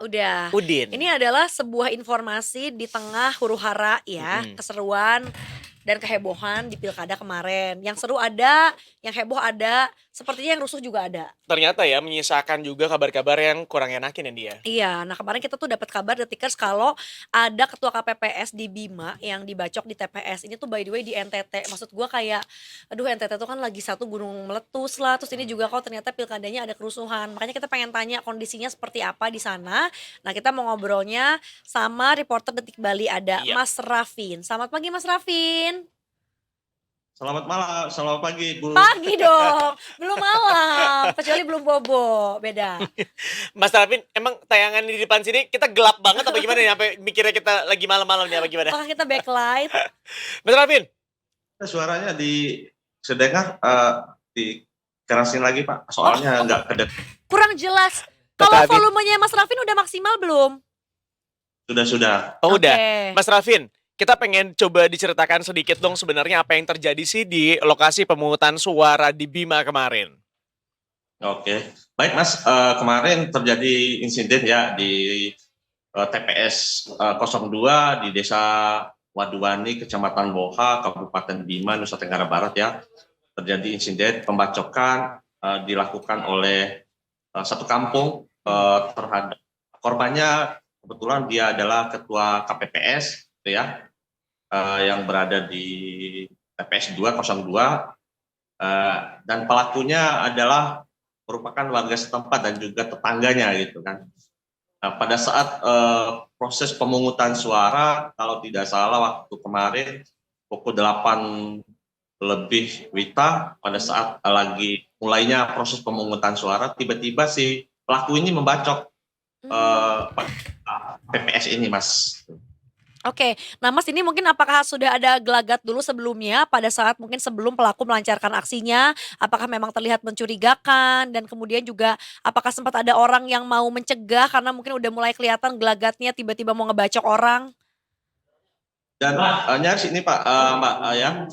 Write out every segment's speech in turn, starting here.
Udah. Udin. Ini adalah sebuah informasi di tengah huru-hara ya, Mm-mm. keseruan dan kehebohan di pilkada kemarin. Yang seru ada, yang heboh ada, sepertinya yang rusuh juga ada. Ternyata ya menyisakan juga kabar-kabar yang kurang enakin ya dia. Iya, nah kemarin kita tuh dapat kabar detikers kalau ada ketua KPPS di Bima yang dibacok di TPS. Ini tuh by the way di NTT. Maksud gua kayak, aduh NTT tuh kan lagi satu gunung meletus lah. Terus ini juga kok ternyata pilkadanya ada kerusuhan. Makanya kita pengen tanya kondisinya seperti apa di sana. Nah kita mau ngobrolnya sama reporter Detik Bali ada Iya. Mas Rafin. Selamat pagi Mas Rafin. Selamat malam, selamat pagi Bu. Pagi dong, belum malam, kecuali belum bobo, beda. Mas Rafin, emang tayangan di depan sini kita gelap banget apa gimana nih? Sampai mikirnya kita lagi malam-malam nih apa gimana? Apakah kita backlight? Mas Rafin, Suaranya sedengar dikerasin lagi Pak, Oh, soalnya nggak kedengar. kurang jelas. Mas Kalau Rafin. volumenya Mas Rafin udah maksimal belum? Sudah. Oh udah. Oke. Mas Rafin, kita pengen coba diceritakan sedikit dong sebenarnya apa yang terjadi sih di lokasi pemungutan suara di Bima kemarin. Oke, baik Mas. Kemarin terjadi insiden ya di TPS 02 di Desa Waduwani, Kecamatan Boha, Kabupaten Bima, Nusa Tenggara Barat ya. Terjadi insiden pembacokan dilakukan oleh satu kampung terhadap korbannya. Kebetulan dia adalah ketua KPPS, gitu ya, yang berada di TPS 202, dan pelakunya adalah merupakan warga setempat dan juga tetangganya gitu kan. Nah, pada saat proses pemungutan suara, kalau tidak salah waktu kemarin pukul 8 lebih WITA, pada saat lagi mulainya proses pemungutan suara, tiba-tiba si pelaku ini membacok PPS ini, Mas. Oke, nah Mas ini mungkin apakah sudah ada gelagat dulu sebelumnya pada saat mungkin sebelum pelaku melancarkan aksinya, apakah memang terlihat mencurigakan dan kemudian juga apakah sempat ada orang yang mau mencegah karena mungkin udah mulai kelihatan gelagatnya tiba-tiba mau ngebacok orang? Dan nyaris ini Pak, Mbak ya,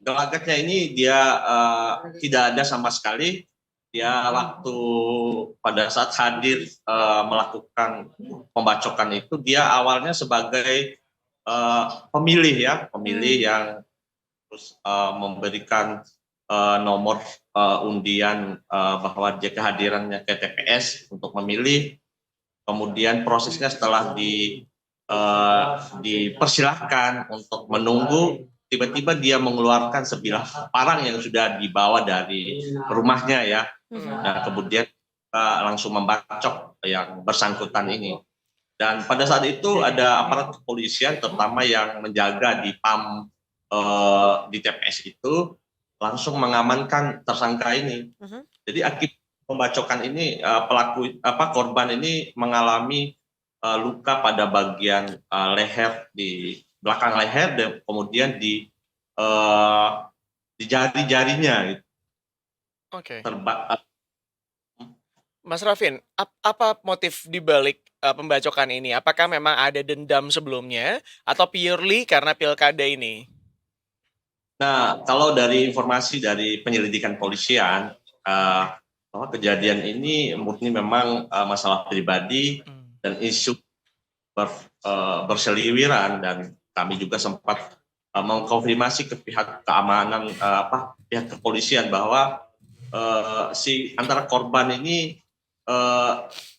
gelagatnya ini dia tidak ada sama sekali. Dia waktu pada saat hadir melakukan pembacokan itu, dia awalnya sebagai pemilih ya, pemilih yang terus memberikan nomor undian bahwa dia kehadirannya ke TPS untuk memilih. Kemudian prosesnya setelah dipersilahkan untuk menunggu, tiba-tiba dia mengeluarkan sebilah parang yang sudah dibawa dari rumahnya ya. Nah kemudian langsung membacok yang bersangkutan ini. Dan pada saat itu ada aparat kepolisian terutama yang menjaga di PAM di TPS itu langsung mengamankan tersangka ini. Jadi akibat pembacokan ini korban ini mengalami luka pada bagian leher, di belakang leher, dan kemudian di jari-jarinya gitu. Oke. Mas Rafin, apa motif dibalik pembacokan ini? Apakah memang ada dendam sebelumnya atau purely karena pilkada ini? Nah, kalau dari informasi dari penyelidikan polisian, bahwa kejadian ini murni memang masalah pribadi dan isu berseliweran, dan kami juga sempat mengkonfirmasi ke pihak keamanan, pihak kepolisian bahwa si antara korban ini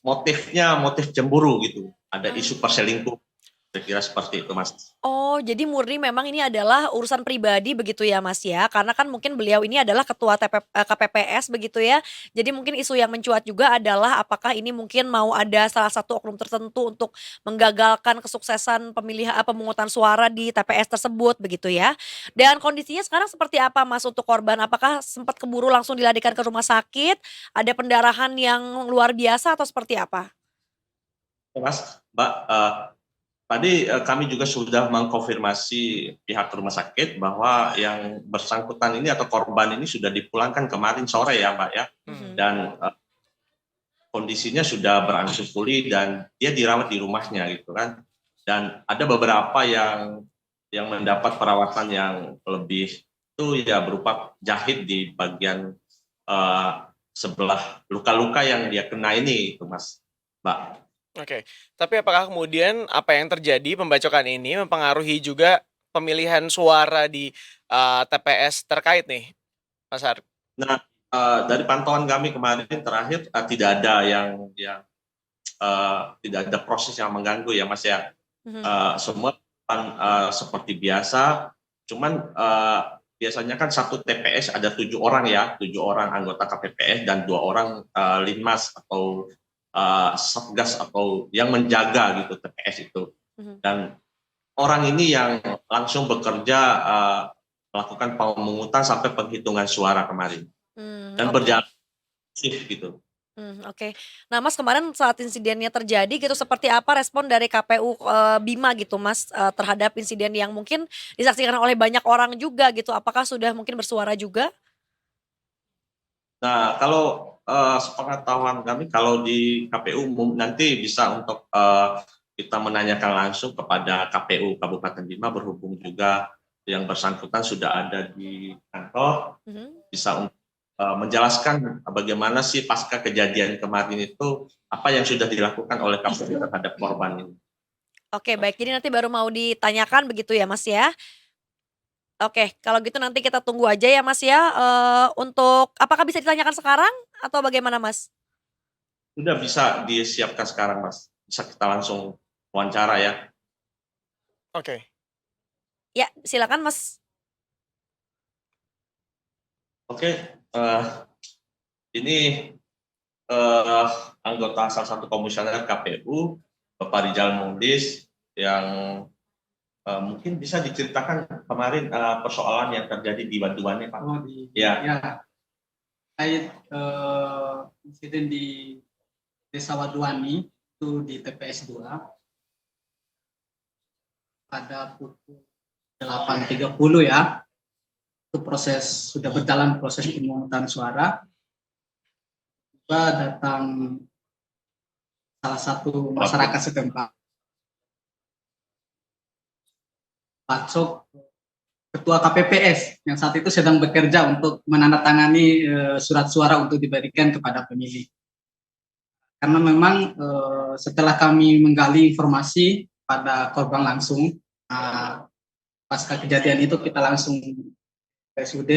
motifnya motif cemburu gitu, ada isu perselingkuhan, kira-kira seperti itu Mas. Oh, jadi murni memang ini adalah urusan pribadi begitu ya Mas ya? Karena kan mungkin beliau ini adalah ketua KPPS begitu ya. Jadi mungkin isu yang mencuat juga adalah apakah ini mungkin mau ada salah satu oknum tertentu untuk menggagalkan kesuksesan pemungutan suara di TPS tersebut begitu ya. Dan kondisinya sekarang seperti apa Mas untuk korban? Apakah sempat keburu langsung dilarikan ke rumah sakit? Ada pendarahan yang luar biasa atau seperti apa? Mas, Mbak, tadi kami juga sudah mengkonfirmasi pihak rumah sakit bahwa yang bersangkutan ini atau korban ini sudah dipulangkan kemarin sore ya Mbak ya, dan kondisinya sudah berangsur pulih dan dia dirawat di rumahnya gitu kan, dan ada beberapa yang mendapat perawatan yang lebih itu ya berupa jahit di bagian sebelah luka-luka yang dia kena ini itu Mas, Mbak. Oke, tapi apakah kemudian apa yang terjadi pembacokan ini mempengaruhi juga pemilihan suara di, TPS terkait nih, Mas Har? Nah, dari pantauan kami kemarin terakhir, tidak ada yang tidak ada proses yang mengganggu ya Mas ya. Mhm. Semua seperti biasa, cuman biasanya kan satu TPS ada 7 orang ya, 7 orang anggota KPPS dan 2 orang linmas atau satgas atau yang menjaga gitu TPS itu. Mhm. Dan orang ini yang langsung bekerja melakukan pemungutan sampai penghitungan suara kemarin dan Oke. berjalan shift gitu. Oke. Nah, Mas, kemarin saat insidennya terjadi gitu, seperti apa respon dari KPU, Bima gitu, Mas, terhadap insiden yang mungkin disaksikan oleh banyak orang juga gitu, apakah sudah mungkin bersuara juga? Nah, kalau sepengetahuan kami kalau di KPU nanti bisa untuk kita menanyakan langsung kepada KPU Kabupaten Bima berhubung juga yang bersangkutan sudah ada di kantor, Mhm. bisa menjelaskan bagaimana sih pasca kejadian kemarin itu apa yang sudah dilakukan oleh KPU terhadap korban ini. Oke, baik, jadi nanti baru mau ditanyakan begitu ya, Mas, ya? Oke, kalau gitu nanti kita tunggu aja ya, Mas, ya, untuk apakah bisa ditanyakan sekarang atau bagaimana, Mas? Sudah bisa disiapkan sekarang, Mas. Bisa kita langsung wawancara ya. Oke. Ya, silakan, Mas. Oke, ini eh, anggota salah satu komisioner KPU, Bapak Rizal Mundis, yang mungkin bisa diceritakan kemarin persoalan yang terjadi di Batuannya, Pak. Oh, di Ya. ya, terkait insiden di Desa Waduani itu di TPS 2 pada pukul 8.30 ya. Itu sudah berjalan proses pemungutan suara. Juga datang salah satu masyarakat setempat, Patsok, Ketua KPPS yang saat itu sedang bekerja untuk menandatangani surat suara untuk diberikan kepada pemilih. Karena memang setelah kami menggali informasi pada korban langsung, pasca kejadian itu kita langsung ke SUD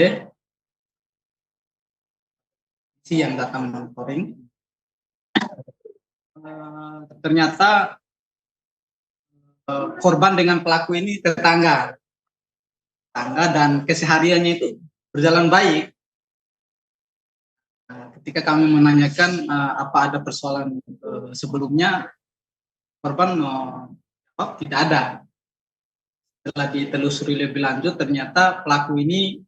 yang datang monitoring. Ternyata korban dengan pelaku ini tetangga dan kesehariannya itu berjalan baik. Ketika kami menanyakan apa ada persoalan sebelumnya, korban tidak ada. Setelah ditelusuri lebih lanjut, ternyata pelaku ini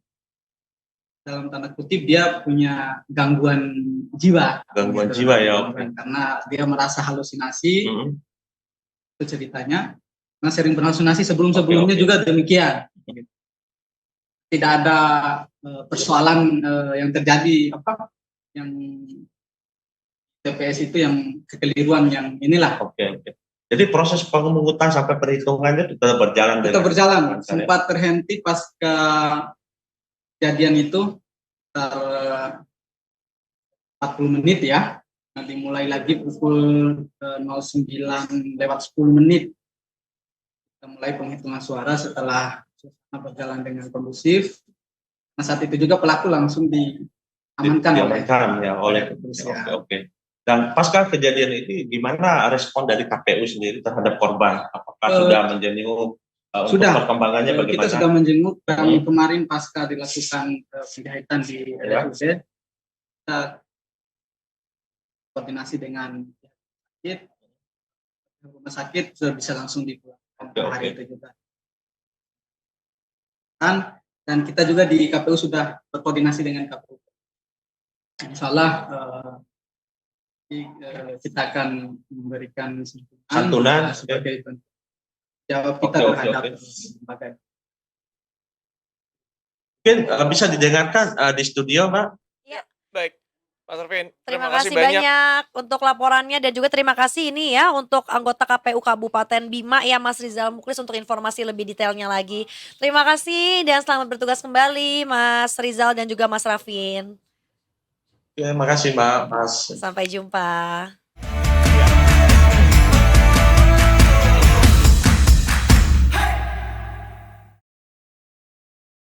dalam tanda kutip dia punya gangguan jiwa. Gangguan jiwa ya. Karena dia merasa halusinasi, itu ceritanya. Karena sering berhalusinasi sebelumnya juga demikian. Tidak ada persoalan yang terjadi yang TPS itu yang kekeliruan yang inilah. Oke. Jadi proses pemungutan sampai perhitungannya tetap berjalan. Tetap berjalan. Sempat terhenti pas kejadian itu 40 menit ya. Nah, dimulai lagi pukul 09.10 kita mulai penghitungan suara setelah berjalan dengan kondusif. Nah, saat itu juga pelaku langsung diamankan oleh kepolisian. Oke. Dan pasca kejadian ini gimana respon dari KPU sendiri terhadap korban? Apakah sudah menjenguk untuk perkembangannya bagaimana? Kita sudah menjenguk kemarin pasca dilakukan penjahitan di RSUD. Kita koordinasi dengan rumah sakit sudah bisa langsung dipulangkan hari itu juga. Dan kita juga di KPU sudah berkoordinasi dengan KPU. Insya Allah kita akan memberikan santunan sebagai jawab kita terhadap lembaga. Mungkin bisa didengarkan di studio, Pak. Iya. Baik, Mas Arvin. Terima kasih banyak untuk laporannya dan juga terima kasih ini ya untuk anggota KPU Kabupaten Bima ya, Mas Rizal Muklis, untuk informasi lebih detailnya lagi. Terima kasih dan selamat bertugas kembali Mas Rizal dan juga Mas Rafin. Terima kasih, Mbak, Mas. Sampai jumpa.